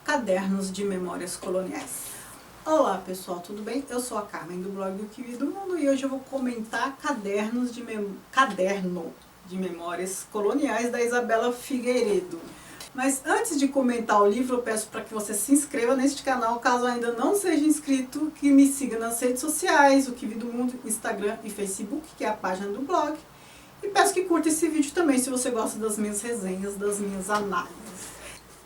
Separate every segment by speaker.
Speaker 1: Cadernos de Memórias Coloniais. Olá pessoal, tudo bem? Eu sou a Carmen do blog do Kiwi do Mundo e hoje eu vou comentar caderno de memórias coloniais da Isabela Figueiredo. Mas antes de comentar o livro, eu peço para que você se inscreva neste canal, caso ainda não seja inscrito, que me siga nas redes sociais, o Kiwi do Mundo, Instagram e Facebook, que é a página do blog. E peço que curta esse vídeo também, se você gosta das minhas resenhas, das minhas análises.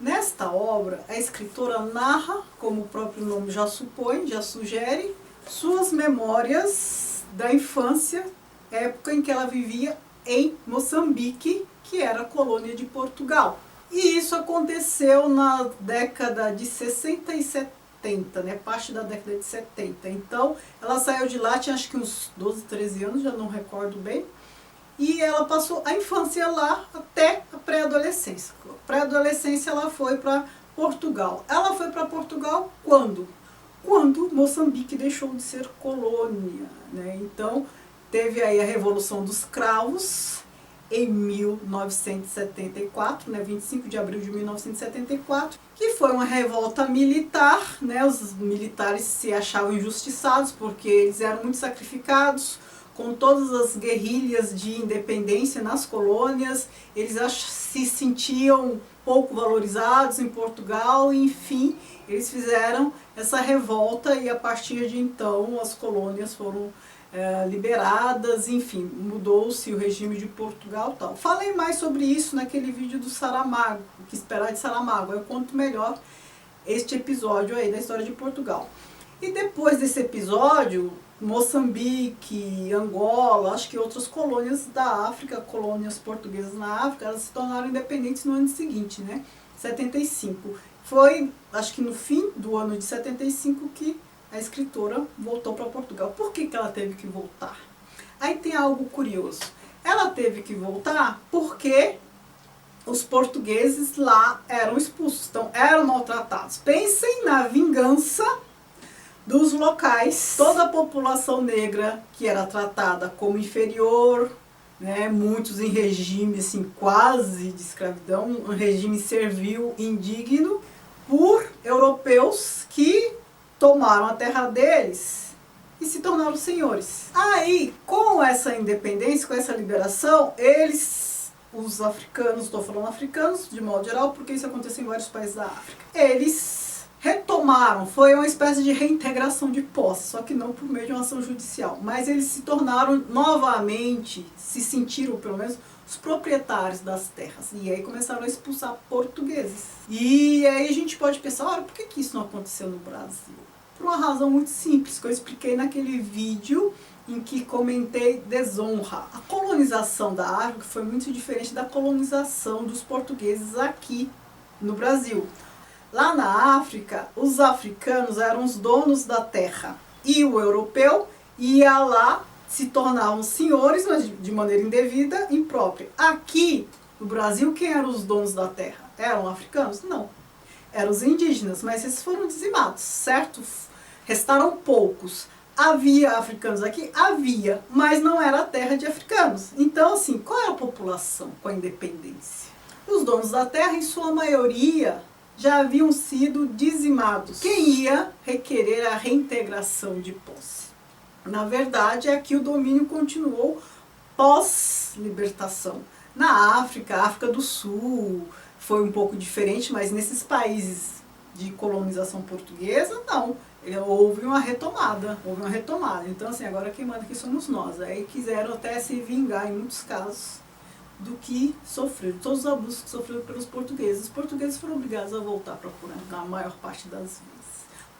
Speaker 1: Nesta obra, a escritora narra, como o próprio nome já supõe, já sugere, suas memórias da infância, época em que ela vivia em Moçambique, que era colônia de Portugal. E isso aconteceu na década de 60 e 70, né? Parte da década de 70. Então, ela saiu de lá, tinha acho que uns 12, 13 anos, já não recordo bem. E ela passou a infância lá até a pré-adolescência. Pré-adolescência ela foi para Portugal. Ela foi para Portugal quando? Quando Moçambique deixou de ser colônia, né? Então teve aí a Revolução dos Cravos em 1974, né? 25 de abril de 1974, que foi uma revolta militar, né? Os militares se achavam injustiçados porque eles eram muito sacrificados. Com todas as guerrilhas de independência nas colônias, eles se sentiam pouco valorizados em Portugal, e, enfim, eles fizeram essa revolta e a partir de então as colônias foram liberadas, enfim, mudou-se o regime de Portugal e tal. Falei mais sobre isso naquele vídeo do Saramago, o que esperar de Saramago, eu conto melhor este episódio aí da história de Portugal. E depois desse episódio, Moçambique, Angola, acho que outras colônias da África, colônias portuguesas na África, elas se tornaram independentes no ano seguinte, né? 75. Foi, acho que no fim do ano de 75 que a escritora voltou para Portugal. Por que ela teve que voltar? Aí tem algo curioso. Ela teve que voltar porque os portugueses lá eram expulsos, então eram maltratados. Pensem na vingança dos locais, toda a população negra que era tratada como inferior, né, muitos em regime assim, quase de escravidão, um regime servil indigno, por europeus que tomaram a terra deles e se tornaram senhores. Aí, com essa independência, com essa liberação, eles, os africanos, estou falando africanos de modo geral, porque isso aconteceu em vários países da África, eles retomaram, foi uma espécie de reintegração de posse, só que não por meio de uma ação judicial, mas eles se tornaram novamente, se sentiram pelo menos, os proprietários das terras, e aí começaram a expulsar portugueses. E aí a gente pode pensar, olha, por que isso não aconteceu no Brasil? Por uma razão muito simples, que eu expliquei naquele vídeo em que comentei desonra. A colonização da África foi muito diferente da colonização dos portugueses aqui no Brasil. Lá na África, os africanos eram os donos da terra e o europeu ia lá, se tornavam senhores, mas de maneira indevida, imprópria. Aqui no Brasil, quem eram os donos da terra? Eram africanos? Não. Eram os indígenas, mas esses foram dizimados, certo? Restaram poucos. Havia africanos aqui? Havia, mas não era a terra de africanos. Então, assim, qual é a população com a independência? Os donos da terra, em sua maioria, já haviam sido dizimados. Quem ia requerer a reintegração de posse? Na verdade, aqui o domínio continuou pós-libertação. Na África, África do Sul, foi um pouco diferente, mas nesses países de colonização portuguesa, não. Houve uma retomada, Então, assim, agora quem manda aqui somos nós. Aí quiseram até se vingar, em muitos casos, do que sofreram, todos os abusos que sofreram pelos portugueses. Os portugueses foram obrigados a voltar para Portugal, na maior parte das vezes.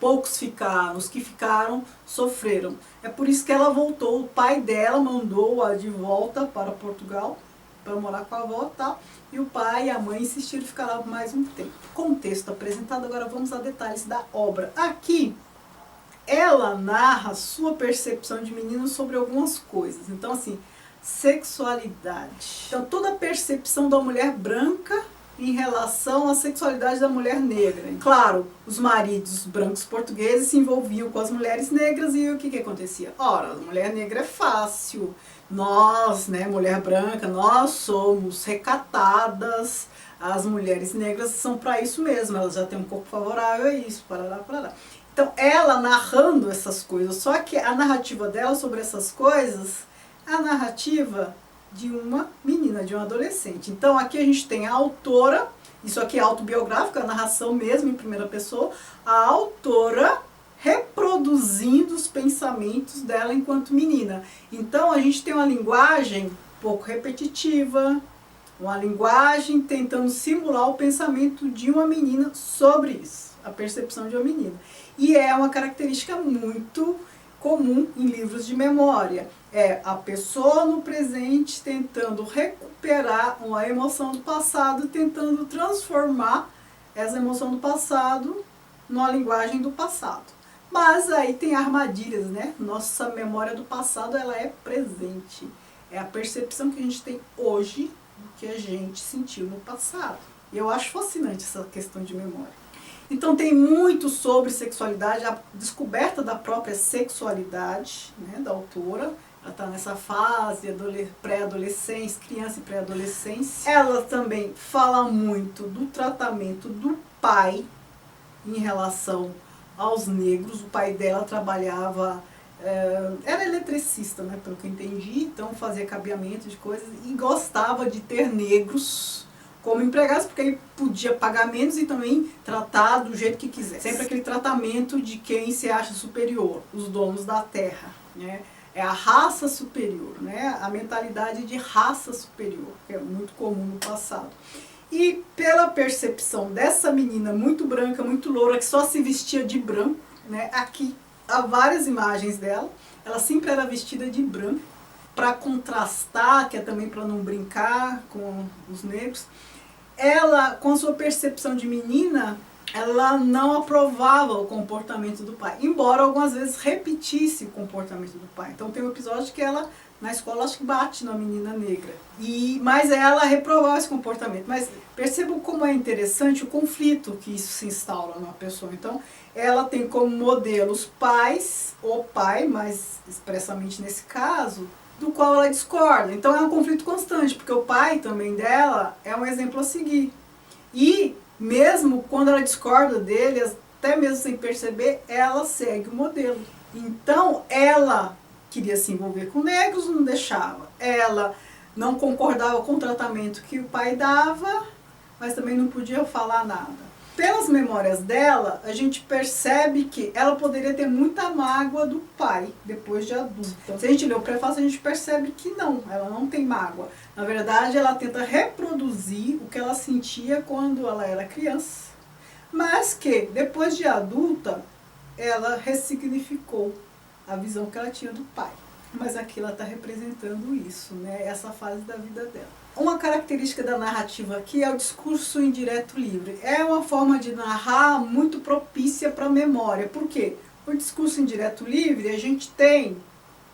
Speaker 1: Poucos ficaram, os que ficaram sofreram. É por isso que ela voltou, o pai dela mandou-a de volta para Portugal, para morar com a avó e tal, e o pai e a mãe insistiram em ficar lá por mais um tempo. Contexto apresentado, agora vamos a detalhes da obra. Aqui, ela narra sua percepção de menino sobre algumas coisas. Então, assim, sexualidade. Então, toda a percepção da mulher branca em relação à sexualidade da mulher negra. Claro, os maridos brancos portugueses se envolviam com as mulheres negras e o que acontecia? Ora, a mulher negra é fácil, nós, né, mulher branca, nós somos recatadas, as mulheres negras são para isso mesmo, elas já têm um corpo favorável a isso, parará, parará. Então, ela narrando essas coisas, só que a narrativa dela sobre essas coisas, é a narrativa de uma menina, de uma adolescente. Então, aqui a gente tem a autora, isso aqui é autobiográfico, a narração mesmo em primeira pessoa, a autora reproduzindo os pensamentos dela enquanto menina. Então, a gente tem uma linguagem um pouco repetitiva, uma linguagem tentando simular o pensamento de uma menina sobre isso, a percepção de uma menina. E é uma característica muito comum em livros de memória. É a pessoa no presente tentando recuperar uma emoção do passado, tentando transformar essa emoção do passado numa linguagem do passado. Mas aí tem armadilhas, né? Nossa memória do passado, ela é presente. É a percepção que a gente tem hoje do que a gente sentiu no passado. E eu acho fascinante essa questão de memória. Então tem muito sobre sexualidade, a descoberta da própria sexualidade, né, da autora. Ela está nessa fase, pré-adolescência, criança e pré-adolescência. Ela também fala muito do tratamento do pai em relação aos negros. O pai dela trabalhava, era eletricista, né, pelo que eu entendi, então fazia cabeamento de coisas e gostava de ter negros como empregados, porque ele podia pagar menos e também tratar do jeito que quiser. Sempre aquele tratamento de quem se acha superior, os donos da terra, né? É a raça superior, né? A mentalidade de raça superior, que é muito comum no passado. E pela percepção dessa menina muito branca, muito loura, que só se vestia de branco, né? Aqui há várias imagens dela, ela sempre era vestida de branco, para contrastar, que é também para não brincar com os negros. Ela, com sua percepção de menina, ela não aprovava o comportamento do pai, embora algumas vezes repetisse o comportamento do pai. Então tem um episódio que ela, na escola, acho que bate na menina negra. Mas ela reprovava esse comportamento. Mas percebam como é interessante o conflito que isso se instaura numa pessoa. Então, ela tem como modelo os pais, o pai, mais expressamente nesse caso, do qual ela discorda. Então é um conflito constante, porque o pai também dela é um exemplo a seguir. E mesmo quando ela discorda dele, até mesmo sem perceber, ela segue o modelo. Então ela queria se envolver com negros, não deixava. Ela não concordava com o tratamento que o pai dava, mas também não podia falar nada. Pelas memórias dela, a gente percebe que ela poderia ter muita mágoa do pai depois de adulta. Então, se a gente lê o prefácio, a gente percebe que não, ela não tem mágoa. Na verdade, ela tenta reproduzir o que ela sentia quando ela era criança, mas que depois de adulta, ela ressignificou a visão que ela tinha do pai. Mas aqui ela está representando isso, né? Essa fase da vida dela. Uma característica da narrativa aqui é o discurso indireto livre. É uma forma de narrar muito propícia para a memória. Por quê? O discurso indireto livre, a gente tem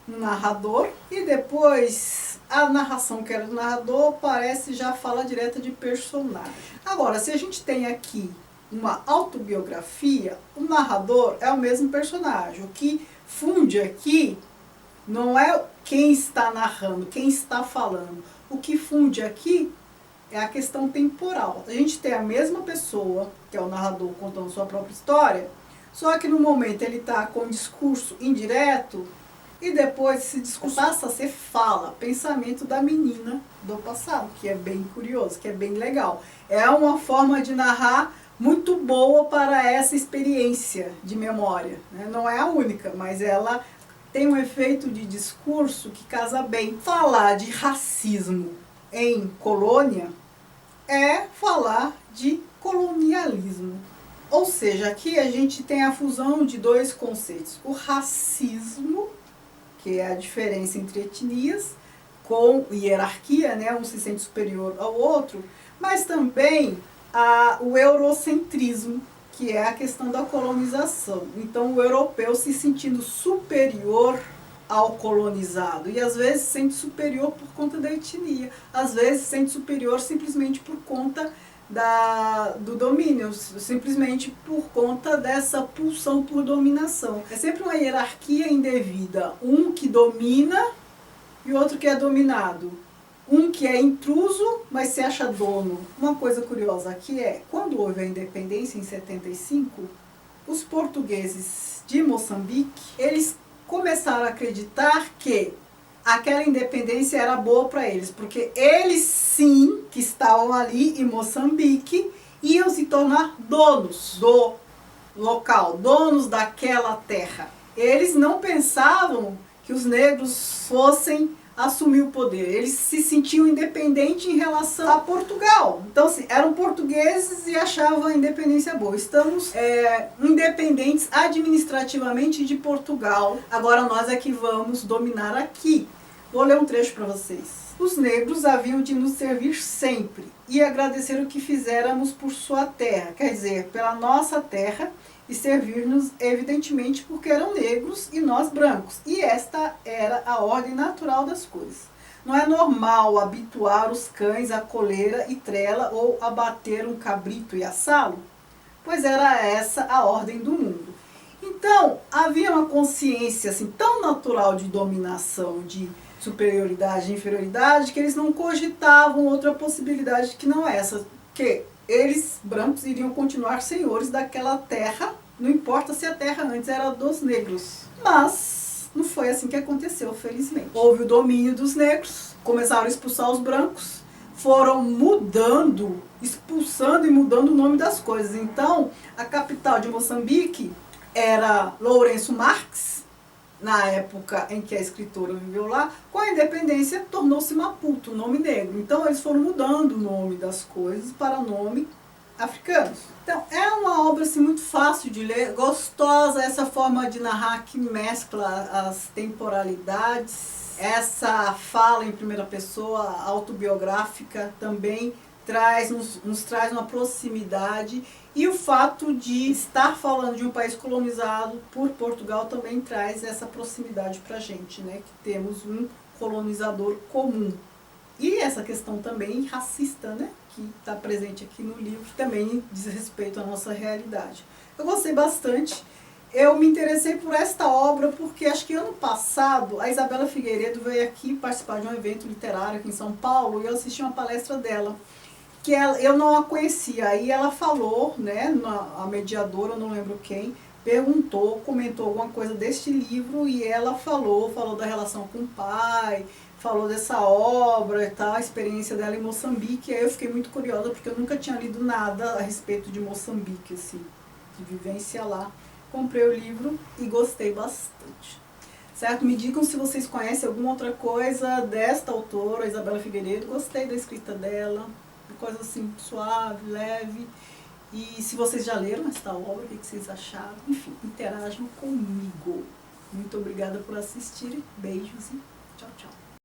Speaker 1: um narrador e depois a narração que era do narrador parece já fala direta de personagem. Agora, se a gente tem aqui uma autobiografia, o narrador é o mesmo personagem. O que funde aqui não é quem está narrando, quem está falando. O que funde aqui é a questão temporal. A gente tem a mesma pessoa, que é o narrador contando sua própria história, só que no momento ele está com um discurso indireto e depois esse discurso passa a ser fala, pensamento da menina do passado, que é bem curioso, que é bem legal. É uma forma de narrar muito boa para essa experiência de memória, né? Não é a única, mas ela tem um efeito de discurso que casa bem. Falar de racismo em colônia é falar de colonialismo. Ou seja, aqui a gente tem a fusão de dois conceitos. O racismo, que é a diferença entre etnias, com hierarquia, né? Um se sente superior ao outro, mas também o eurocentrismo, que é a questão da colonização. Então o europeu se sentindo superior ao colonizado e às vezes se sente superior por conta da etnia, às vezes se sente superior simplesmente por conta do domínio, simplesmente por conta dessa pulsão por dominação. É sempre uma hierarquia indevida, um que domina e outro que é dominado. Um que é intruso, mas se acha dono. Uma coisa curiosa aqui é, quando houve a independência em 75, os portugueses de Moçambique, eles começaram a acreditar que aquela independência era boa para eles, porque eles sim, que estavam ali em Moçambique, iam se tornar donos do local, donos daquela terra. Eles não pensavam que os negros fossem assumir o poder. Eles se sentiam independentes em relação a Portugal. Então, assim, eram portugueses e achavam a independência boa. Estamos independentes administrativamente de Portugal. Agora nós é que vamos dominar aqui. Vou ler um trecho para vocês. Os negros haviam de nos servir sempre e agradecer o que fizéramos por sua terra, quer dizer, pela nossa terra, e servir-nos evidentemente porque eram negros e nós brancos. E esta era a ordem natural das coisas. Não é normal habituar os cães à coleira e trela ou abater um cabrito e assá-lo? Pois era essa a ordem do mundo. Então, havia uma consciência assim, tão natural de dominação, de superioridade e inferioridade, que eles não cogitavam outra possibilidade que não essa, que eles, brancos, iriam continuar senhores daquela terra, não importa se a terra antes era dos negros. Mas não foi assim que aconteceu, felizmente. Houve o domínio dos negros, começaram a expulsar os brancos, foram mudando, expulsando e mudando o nome das coisas. Então, a capital de Moçambique era Lourenço Marques, na época em que a escritora viveu lá. Com a independência tornou-se Maputo, o nome negro. Então eles foram mudando o nome das coisas para nome africanos. Então é uma obra assim, muito fácil de ler, gostosa, essa forma de narrar que mescla as temporalidades, essa fala em primeira pessoa autobiográfica também nos traz uma proximidade, e o fato de estar falando de um país colonizado por Portugal também traz essa proximidade para a gente, né? Que temos um colonizador comum. E essa questão também racista, né? Que está presente aqui no livro, que também diz respeito à nossa realidade. Eu gostei bastante. Eu me interessei por esta obra porque acho que ano passado a Isabela Figueiredo veio aqui participar de um evento literário aqui em São Paulo e eu assisti uma palestra dela, que eu não a conhecia. Aí ela falou, né, a mediadora, eu não lembro quem, perguntou, comentou alguma coisa deste livro e ela falou da relação com o pai, falou dessa obra e tal, a experiência dela em Moçambique. Aí eu fiquei muito curiosa porque eu nunca tinha lido nada a respeito de Moçambique, assim, de vivência lá. Comprei o livro e gostei bastante. Certo? Me digam se vocês conhecem alguma outra coisa desta autora, Isabela Figueiredo. Gostei da escrita dela. Coisa assim, suave, leve. E se vocês já leram esta obra, o que vocês acharam? Enfim, interajam comigo. Muito obrigada por assistirem. Beijos e tchau, tchau.